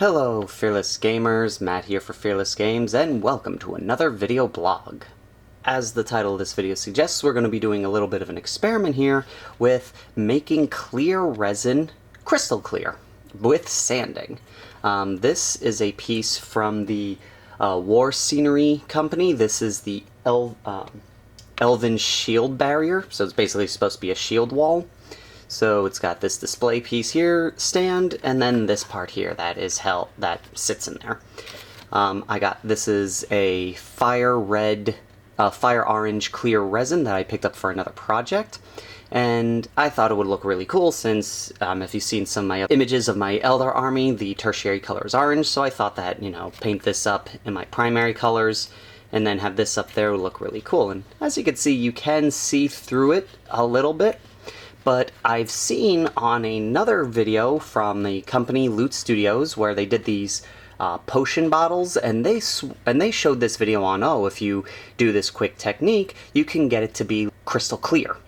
Hello Fearless Gamers, Matt here for Fearless Games, and welcome to another video blog. As the title of this video suggests, we're going to be doing a little bit of an experiment here with making clear resin crystal clear with sanding. This is a piece from the War Scenery company. This is the Elven Shield Barrier, so it's basically supposed to be a shield wall. So it's got this display piece here, stand, and then this part here that sits in there. This is a fire orange clear resin that I picked up for another project, and I thought it would look really cool since if you've seen some of my images of my Eldar army, the tertiary color is orange, so I thought that, paint this up in my primary colors and then have this up there would look really cool. And as you can see, you can see through it a little bit. But I've seen on another video from the company Loot Studios where they did these potion bottles, and they showed this video on, if you do this quick technique, you can get it to be crystal clear.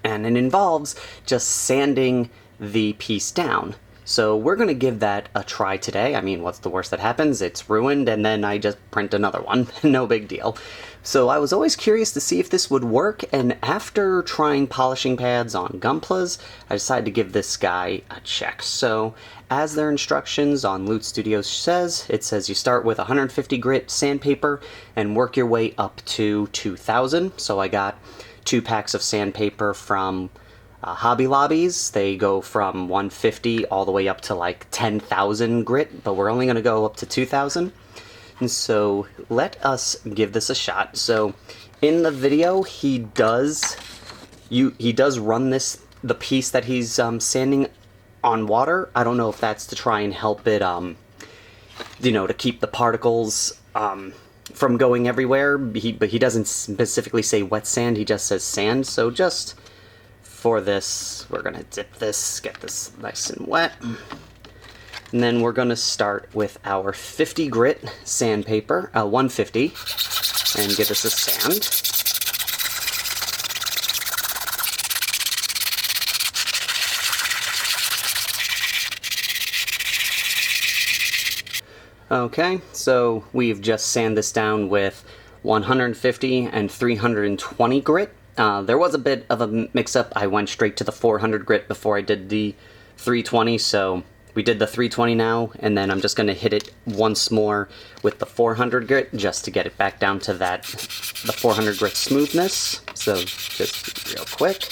And it involves just sanding the piece down. So we're going to give that a try today. I mean, what's the worst that happens? It's ruined, and then I just print another one. No big deal. So I was always curious to see if this would work, and after trying polishing pads on Gunplas, I decided to give this guy a check. So, as their instructions on Loot Studios says, it says you start with 150 grit sandpaper and work your way up to 2,000. So I got 2 packs of sandpaper from Hobby Lobbies. They go from 150 all the way up to like 10,000 grit, but we're only going to go up to 2,000. And so let us give this a shot. So in the video, he does run the piece that he's sanding on water. I don't know if that's to try and help it, to keep the particles from going everywhere. But he doesn't specifically say wet sand. He just says sand. So just for this, we're gonna dip this, get this nice and wet. And then we're going to start with our 50 grit sandpaper, 150, and give this a sand. Okay, so we've just sanded this down with 150 and 320 grit. There was a bit of a mix-up. I went straight to the 400 grit before I did the 320, so we did the 320 now, and then I'm just going to hit it once more with the 400 grit just to get it back down to the 400 grit smoothness. So just real quick.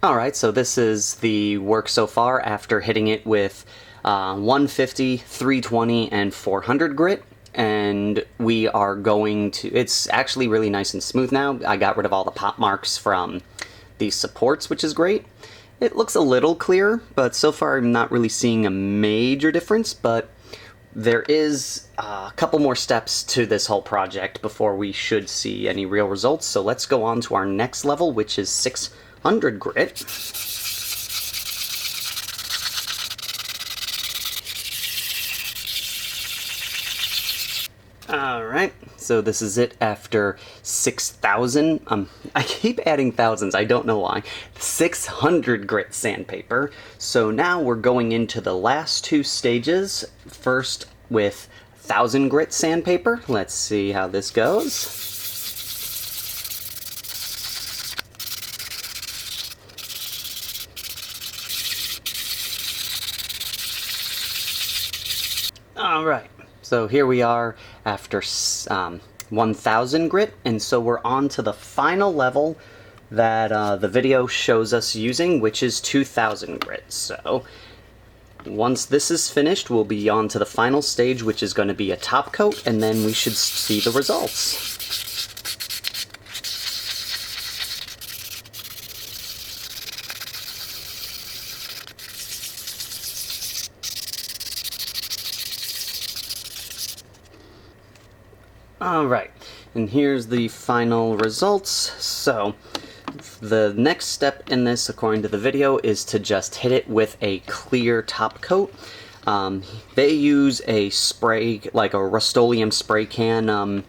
Alright, so this is the work so far after hitting it with 150, 320, and 400 grit. And we are going to, it's actually really nice and smooth now. I got rid of all the pop marks from these supports, which is great. It looks a little clear, but so far I'm not really seeing a major difference, but there is a couple more steps to this whole project before we should see any real results. So let's go on to our next level, which is 600 grit. Alright, so this is it after 6,000, I keep adding thousands, I don't know why, 600 grit sandpaper. So now we're going into the last 2 stages, first with 1,000 grit sandpaper. Let's see how this goes. Alright. So here we are after 1,000 grit, and so we're on to the final level that the video shows us using, which is 2,000 grit. So once this is finished, we'll be on to the final stage, which is going to be a top coat, and then we should see the results. Alright, and here's the final results. So, the next step in this, according to the video, is to just hit it with a clear top coat. They use a spray, like a Rust-Oleum spray can,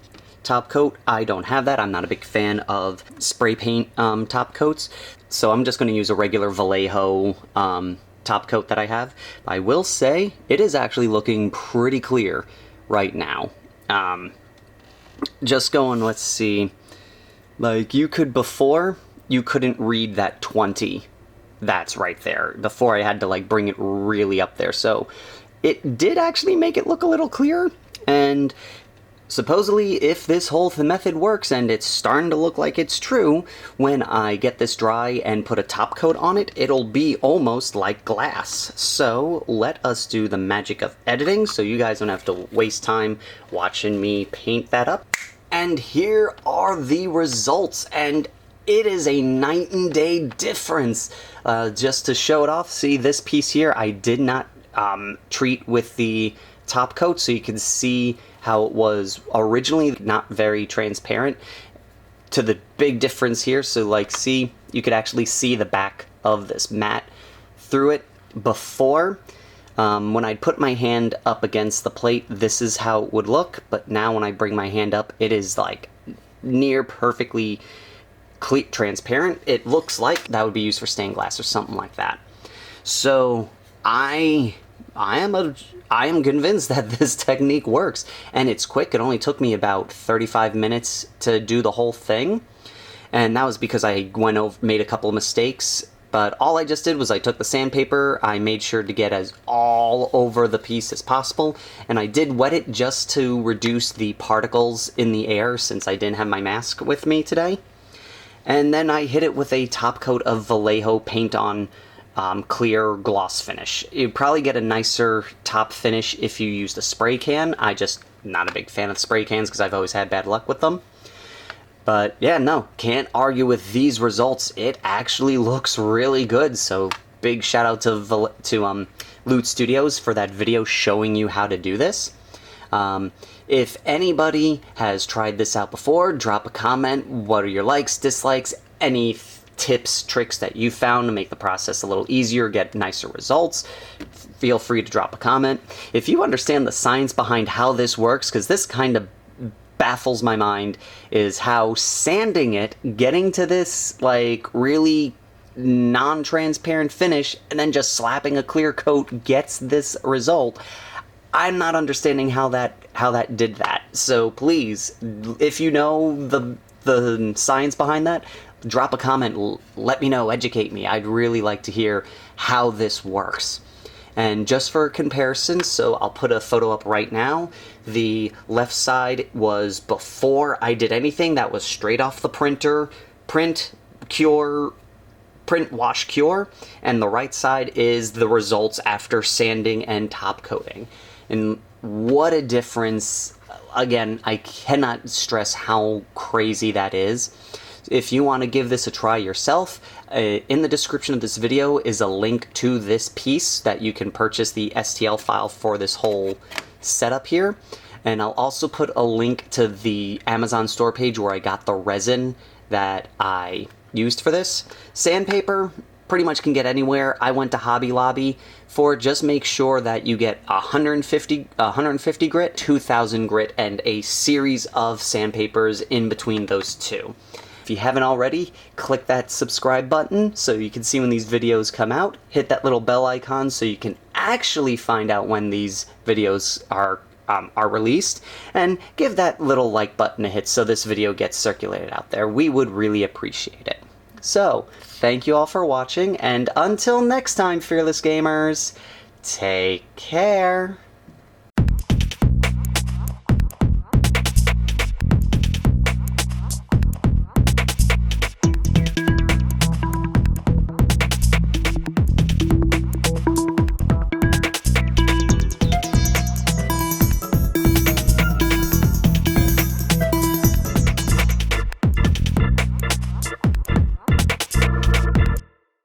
top coat. I don't have that. I'm not a big fan of spray paint top coats, so I'm just going to use a regular Vallejo top coat that I have. I will say it is actually looking pretty clear right now. Just going, let's see, like you could before, you couldn't read that 20 that's right there. Before I had to like bring it really up there, so it did actually make it look a little clearer. And supposedly, if this whole method works, and it's starting to look like it's true, when I get this dry and put a top coat on it, it'll be almost like glass. So let us do the magic of editing so you guys don't have to waste time watching me paint that up. And here are the results, and it is a night and day difference. Just to show it off, see this piece here, I did not treat with the top coat, so you can see how it was originally not very transparent to the big difference here. So like, see, you could actually see the back of this mat through it before. When I put my hand up against the plate, this is how it would look, but now when I bring my hand up, it is like near perfectly transparent. It looks like that would be used for stained glass or something like that. So I am convinced that this technique works, and it's quick. It only took me about 35 minutes to do the whole thing, and that was because I made a couple of mistakes. But all I just did was I took the sandpaper, I made sure to get as all over the piece as possible, and I did wet it just to reduce the particles in the air since I didn't have my mask with me today. And then I hit it with a top coat of Vallejo paint on clear gloss finish. You'd probably get a nicer top finish if you used a spray can. I just not a big fan of spray cans because I've always had bad luck with them. But yeah, no, can't argue with these results. It actually looks really good. So big shout out to Loot Studios for that video showing you how to do this. If anybody has tried this out before, drop a comment. What are your likes, dislikes, any tips, tricks that you found to make the process a little easier, get nicer results? Feel free to drop a comment. If you understand the science behind how this works, because this kind of baffles my mind, is how sanding it, getting to this like really non-transparent finish, and then just slapping a clear coat gets this result. I'm not understanding how that did that. So please, if you know the science behind that, drop a comment, let me know, educate me. I'd really like to hear how this works. And just for comparison, so I'll put a photo up right now. The left side was before I did anything. That was straight off the printer, print, wash, cure. And the right side is the results after sanding and top coating. And what a difference. Again, I cannot stress how crazy that is. If you want to give this a try yourself, in the description of this video is a link to this piece that you can purchase the STL file for this whole setup here. And I'll also put a link to the Amazon store page where I got the resin that I used for this. Sandpaper, pretty much can get anywhere. I went to Hobby Lobby for it. Just make sure that you get 150 grit, 2000 grit, and a series of sandpapers in between those two. If you haven't already, click that subscribe button so you can see when these videos come out. Hit that little bell icon so you can actually find out when these videos are released. And give that little like button a hit so this video gets circulated out there. We would really appreciate it. So, thank you all for watching, and until next time, fearless gamers, take care.